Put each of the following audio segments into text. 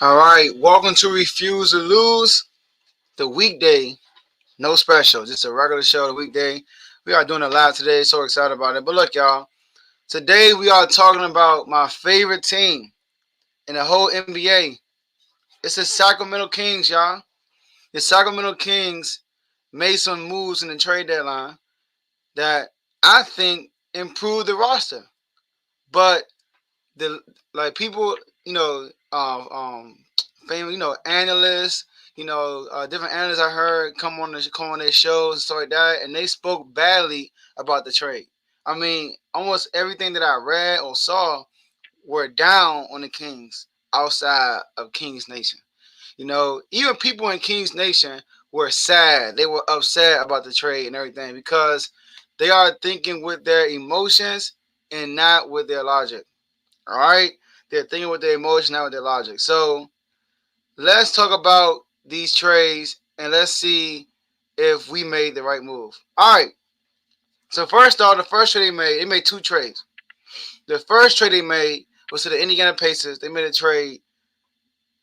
All right, welcome to Refuse to Lose, the weekday, no special, just a regular show, the weekday. We are doing a live today, so excited about it. But look, y'all, today we are talking about my favorite team in the whole NBA. It's the Sacramento Kings, y'all. The Sacramento Kings made some moves in the trade deadline that I think improved the roster. But the like people, you know, famous, analysts, different analysts I heard come on their shows and stuff like that, and they spoke badly about the trade. I mean, almost everything that I read or saw were down on the Kings outside of Kings Nation. Even people in Kings Nation were sad. They were upset about the trade and everything because they are thinking with their emotions and not with their logic. All right, they're thinking with their emotion, not with their logic. So let's talk about these trades and let's see if we made the right move. All right. So first off, the first trade they made two trades. The first trade they made was to the Indiana Pacers. They made a trade.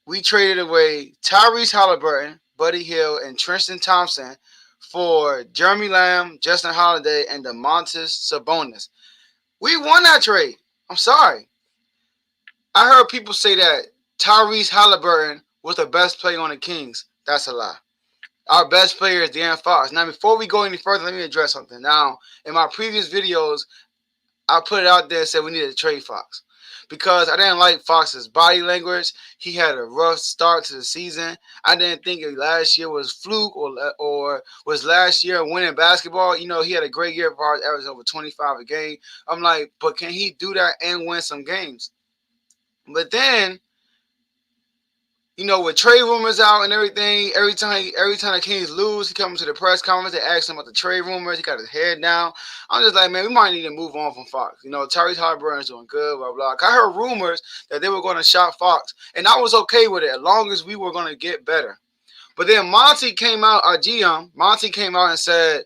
We traded away Tyrese Halliburton, Buddy Hield, and Tristan Thompson for Jeremy Lamb, Justin Holiday, and DeMontis Sabonis. We won that trade. I'm sorry. I heard people say that Tyrese Halliburton was the best player on the Kings. That's a lie. Our best player is De'Aaron Fox. Now, before we go any further, let me address something. Now, in my previous videos, I put it out there and said we needed to trade Fox because I didn't like Fox's body language. He had a rough start to the season. I didn't think last year was fluke or was last year winning basketball. He had a great year for us, averaging over 25 a game. I'm like, but can he do that and win some games? But then, with trade rumors out and everything, every time the Kings lose, he comes to the press conference. They ask him about the trade rumors. He got his head down. I'm just like, man, we might need to move on from Fox. Tyrese Halliburton is doing good, blah blah. I heard rumors that they were going to shop Fox, and I was okay with it as long as we were going to get better. But then Monty came out, our GM, Monty came out and said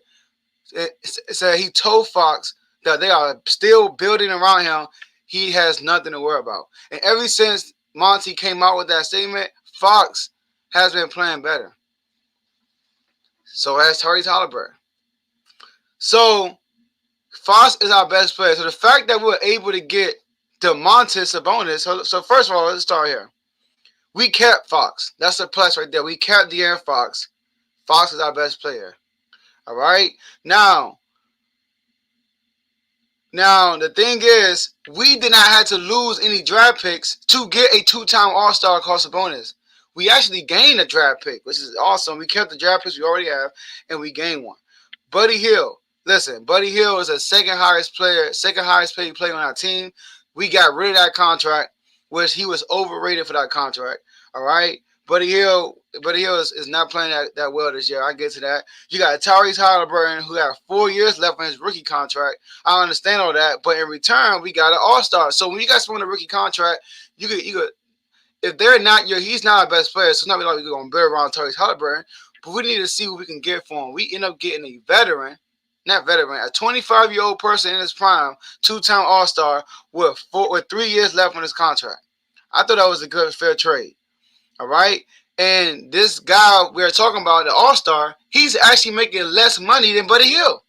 he told Fox that they are still building around him. He has nothing to worry about. And ever since Monty came out with that statement, Fox has been playing better. So has Tyrese Halliburton. So Fox is our best player. So the fact that we were able to get DeMontis Sabonis. So first of all, let's start here. We kept Fox. That's a plus right there. We kept De'Aaron Fox. Fox is our best player. All right. Now, the thing is, we did not have to lose any draft picks to get a two-time All-Star called Sabonis. We actually gained a draft pick, which is awesome. We kept the draft picks we already have, and we gained one. Buddy Hield. Listen, Buddy Hield is a second highest paid player on our team. We got rid of that contract, which he was overrated for that contract. All right. Buddy Hield is not playing that well this year. I get to that. You got Tyrese Halliburton, who got 4 years left on his rookie contract. I understand all that, but in return, we got an all-star. So when you got someone on a rookie contract, you could if they're not he's not our best player, so it's not like we're gonna build around Tyrese Halliburton, but we need to see what we can get for him. We end up getting a veteran, not veteran, a 25-year-old person in his prime, two-time all-star with 3 years left on his contract. I thought that was a good, fair trade. All right. And this guy we're talking about, the all-star, he's actually making less money than Buddy Hield.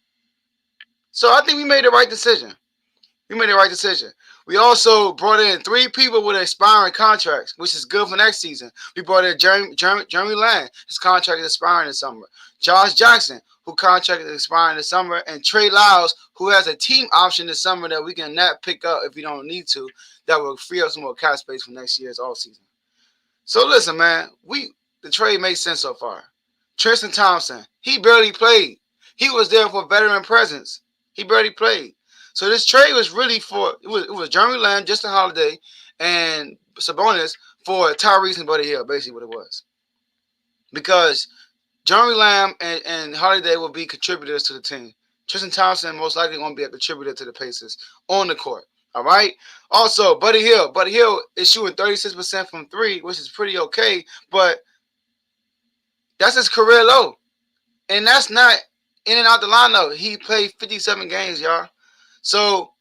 So I think we made the right decision. We also brought in 3 people with expiring contracts, which is good for next season. We brought in Jeremy Lamb. His contract is expiring this summer. Josh Jackson, who contract is expiring this summer. And Trey Lyles, who has a team option this summer that we can not pick up if we don't need to, that will free up some more cap space for next year's offseason. So listen, man, the trade makes sense so far. Tristan Thompson, he barely played. He was there for veteran presence. He barely played. So this trade was really it was Jeremy Lamb, Justin Holiday, and Sabonis for Tyrese and Buddy Hield, basically what it was. Because Jeremy Lamb and Holiday will be contributors to the team. Tristan Thompson most likely going to be a contributor to the Pacers on the court. All right. Also, Buddy Hield. Buddy Hield is shooting 36% from 3, which is pretty okay, but that's his career low. And that's not in and out the lineup. He played 57 games, y'all. So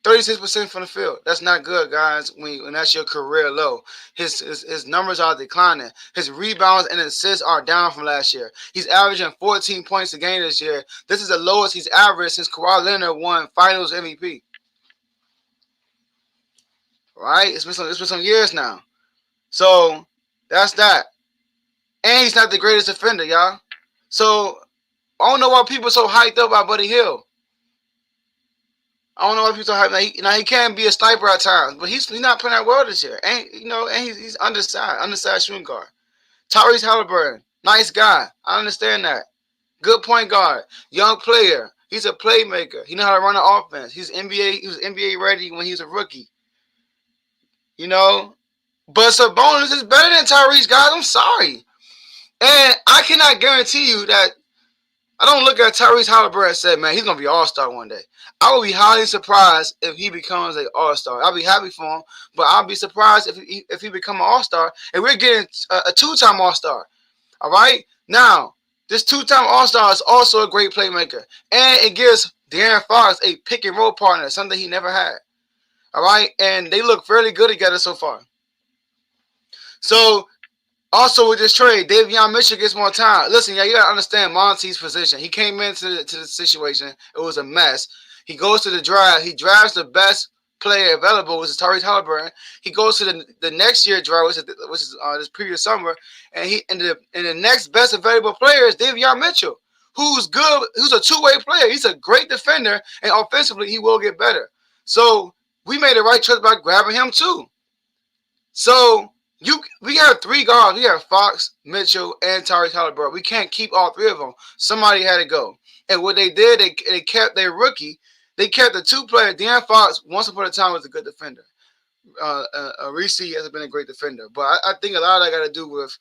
36% from the field. That's not good, guys. When that's your career low, his numbers are declining. His rebounds and assists are down from last year. He's averaging 14 points a game this year. This is the lowest he's averaged since Kawhi Leonard won Finals MVP. Right? It's been some years now. So that's that. And he's not the greatest defender, y'all. So I don't know why people are so hyped up about Buddy Hield. I don't know why people so hyped. He can be a sniper at times, but he's not playing that well this year. And he's undersized shooting guard. Tyrese Halliburton, nice guy. I understand that. Good point guard, young player. He's a playmaker. He knows how to run an offense. He was NBA ready when he was a rookie. You know, but Sabonis is better than Tyrese, guys. I'm sorry, and I cannot guarantee you that. I don't look at Tyrese Halliburton and say, man, he's gonna be an all-star one day. I would be highly surprised if he becomes an all-star. I'll be happy for him, but I'll be surprised if he become an all-star. And we're getting a two-time all-star. All right. Now, this two-time all-star is also a great playmaker, and it gives De'Aaron Fox a pick and roll partner, something he never had. All right, and they look fairly good together so far. So also with this trade, Davion Mitchell gets more time. Listen, yeah, you gotta understand Monty's position. He came into the situation. It was a mess. He goes to the draft. He drafts the best player available, which is Tyrese Halliburton. He goes to the next year draft, which is this previous summer, and the next best available player is Davion Mitchell, who's good, who's a two-way player. He's a great defender, and offensively he will get better. So we made the right choice by grabbing him too. So we have three guards. We have Fox, Mitchell, and Tyrese Halliburton. We can't keep all three of them. Somebody had to go. And what they did, they kept their rookie. They kept the two players. De'Aaron Fox, once upon a time, was a good defender. Reese has been a great defender. But I think a lot of that got to do with,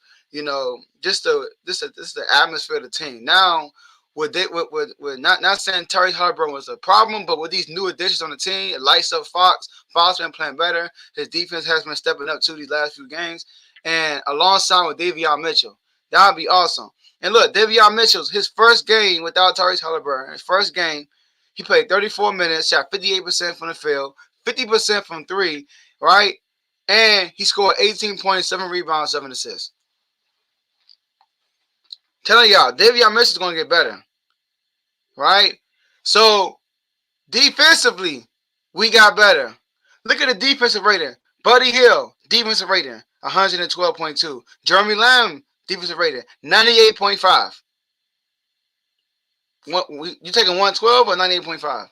just the atmosphere of the team. Now, with not saying Tyrese Halliburton was a problem, but with these new additions on the team, it lights up Fox. Fox been playing better. His defense has been stepping up too these last few games, and alongside with Davion Mitchell, that would be awesome. And look, Davion Mitchell's his first game without Tyrese Halliburton. His first game, he played 34 minutes, shot 58% from the field, 50% from three, right? And he scored 18 points, 7 rebounds, 7 assists. Telling y'all, Davion Mitchell's going to get better. Right? So, defensively, we got better. Look at the defensive rating. Buddy Hield, defensive rating, 112.2. Jeremy Lamb, defensive rating, 98.5. You taking 112 or 98.5?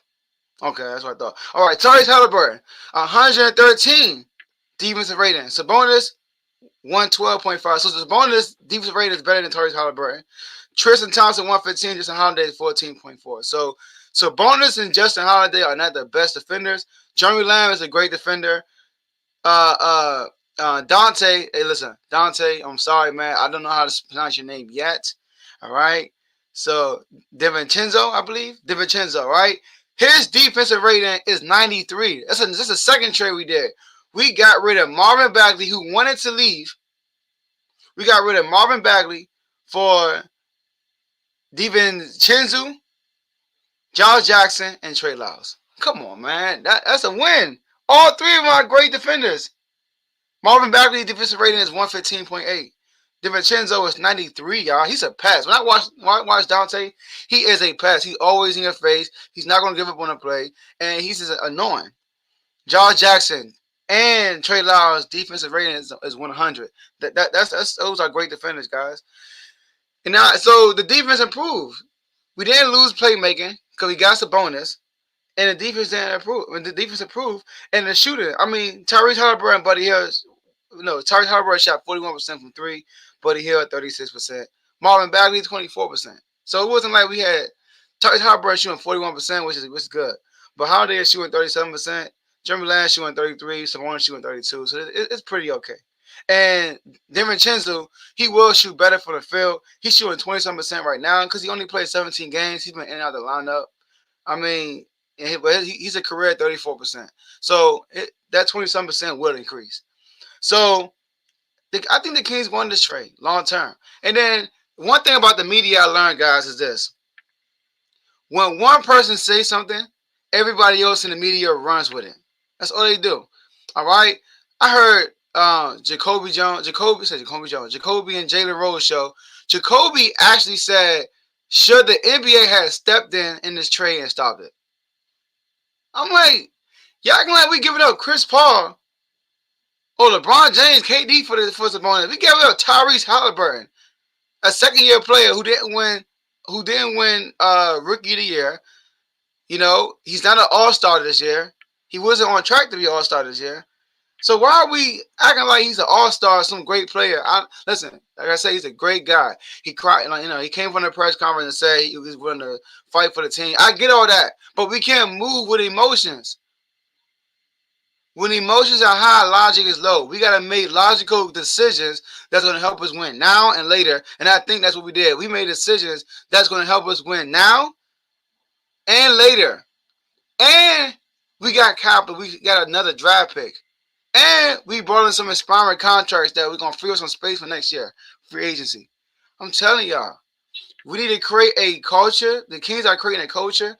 Okay, that's what I thought. All right, Tyrese Halliburton, 113 defensive rating. Sabonis, 112.5. So Sabonis defensive rating is better than Tyrese Halliburton. Tristan Thompson, 115. Justin Holiday, 14.4. So Sabonis and Justin Holiday are not the best defenders. Jeremy Lamb is a great defender. Dante, hey, listen, Dante, I'm sorry, man. I don't know how to pronounce your name yet. All right. So DiVincenzo, I believe. DiVincenzo, right? His defensive rating is 93. That's a second trade we did. We got rid of Marvin Bagley, who wanted to leave. We got rid of Marvin Bagley for DiVincenzo, Josh Jackson, and Trey Lyles. Come on, man. That's a win. All three of them are great defenders. Marvin Bagley's defensive rating is 115.8. DiVincenzo is 93, y'all. He's a pass. When I watch Dante, he is a pass. He's always in your face. He's not going to give up on a play. And he's just annoying. Josh Jackson and Trey Lyles' defensive rating is 100. Those are great defenders, guys. And now, so the defense improved. We didn't lose playmaking because we got the bonus. And the defense didn't improve. The defense improved. And the shooting, I mean, Tyrese Halliburton and Buddy Hield, Tyrese Halliburton shot 41% from three. Buddy Hield 36%. Marvin Bagley 24%. So it wasn't like we had Tyrese Halliburton shooting 41%, which is good. But Holiday is shooting 37%. Jeremy Lamb shooting 33%. Sabonis shooting 32%. So it's pretty okay. And DiVincenzo, he will shoot better from the field. He's shooting 27% right now because he only played 17 games. He's been in and out of the lineup. I mean, he's a career 34%. So that 27% will increase. So I think the Kings won this trade long term. And then one thing about the media I learned, guys, is this. When one person says something, Everybody else in the media runs with it. That's all they do. All right. I heard Jacoby Jones. Jacoby and Jalen Rose show. Jacoby actually said, should the NBA have stepped in this trade and stopped it? I'm like, y'all acting like we giving up Chris Paul or LeBron James, KD for the bonus. We gave up Tyrese Halliburton, a second-year player who didn't win Rookie of the Year. You know, he's not an all-star this year. He wasn't on track to be an all-star this year. So why are we acting like he's an all-star, some great player? Listen, like I said, he's a great guy. He cried, he came from the press conference and said he was willing to fight for the team. I get all that, but we can't move with emotions. When emotions are high, logic is low. We got to make logical decisions that's going to help us win now and later. And I think that's what we did. We made decisions that's going to help us win now and later. And we got capital. We got another draft pick. And we brought in some expiring contracts that we're going to free up some space for next year. Free agency. I'm telling y'all, we need to create a culture. The Kings are creating a culture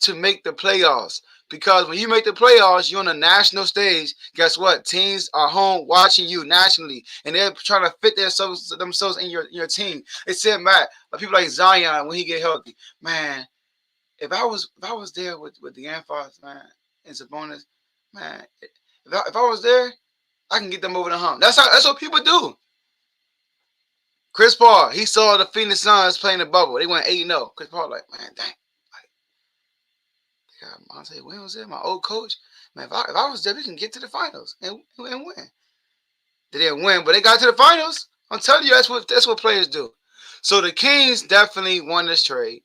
to make the playoffs. Because when you make the playoffs, you're on the national stage. Guess what? Teams are home watching you nationally. And they're trying to fit themselves in your team. It said, Matt, people like Zion, when he get healthy, man, if I was there with the Anfos, man, and Sabonis, man, if I was there, I can get them over the hump. That's what people do. Chris Paul, he saw the Phoenix Suns playing the bubble. They went 8-0. Chris Paul, like, man, dang. Monte Williams there, my old coach. Man, if I was there, we can get to the finals and win. They didn't win, but they got to the finals. I'm telling you, that's what players do. So the Kings definitely won this trade,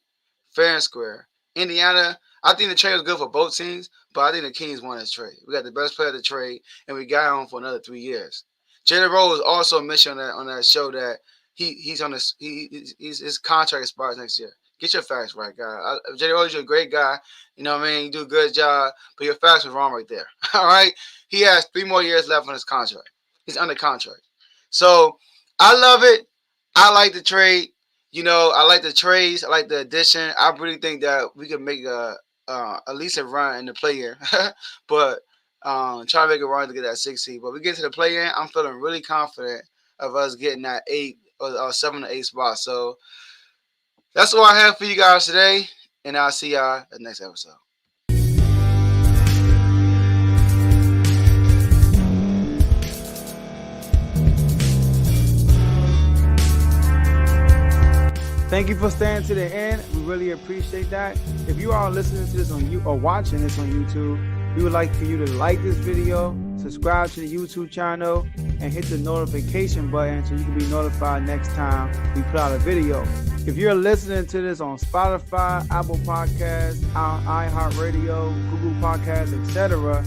fair and square. Indiana, I think the trade was good for both teams, but I think the Kings won this trade. We got the best player of the trade, and we got him for another 3 years. Jalen Rose also mentioned on that show that his contract expires next year. Get your facts right, guy. Jalen Rose, you're a great guy. You know what I mean? You do a good job, but your facts was wrong right there. All right? He has 3 more years left on his contract. He's under contract. So I love it. I like the trade. I like the trades. I like the addition. I really think that we could make at least a run in the play-in. But try to make a run to get that 6 seed. But we get to the play-in, I'm feeling really confident of us getting that 8 or 7 to 8 spot. So that's all I have for you guys today, and I'll see y'all at the next episode. Thank you for staying to the end. We really appreciate that. If you are listening to this on you or watching this on YouTube, we would like for you to like this video, subscribe to the YouTube channel, and hit the notification button so you can be notified next time we put out a video. If you're listening to this on Spotify, Apple Podcasts, iHeartRadio, Google Podcasts, etc.,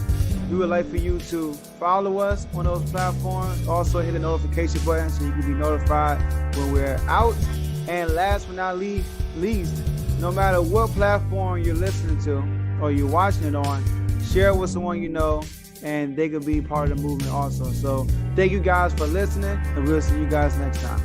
we would like for you to follow us on those platforms. Also hit the notification button so you can be notified when we're out. And last but not least, no matter what platform you're listening to or you're watching it on, share it with someone you know, and they could be part of the movement also. So thank you guys for listening, and we'll see you guys next time.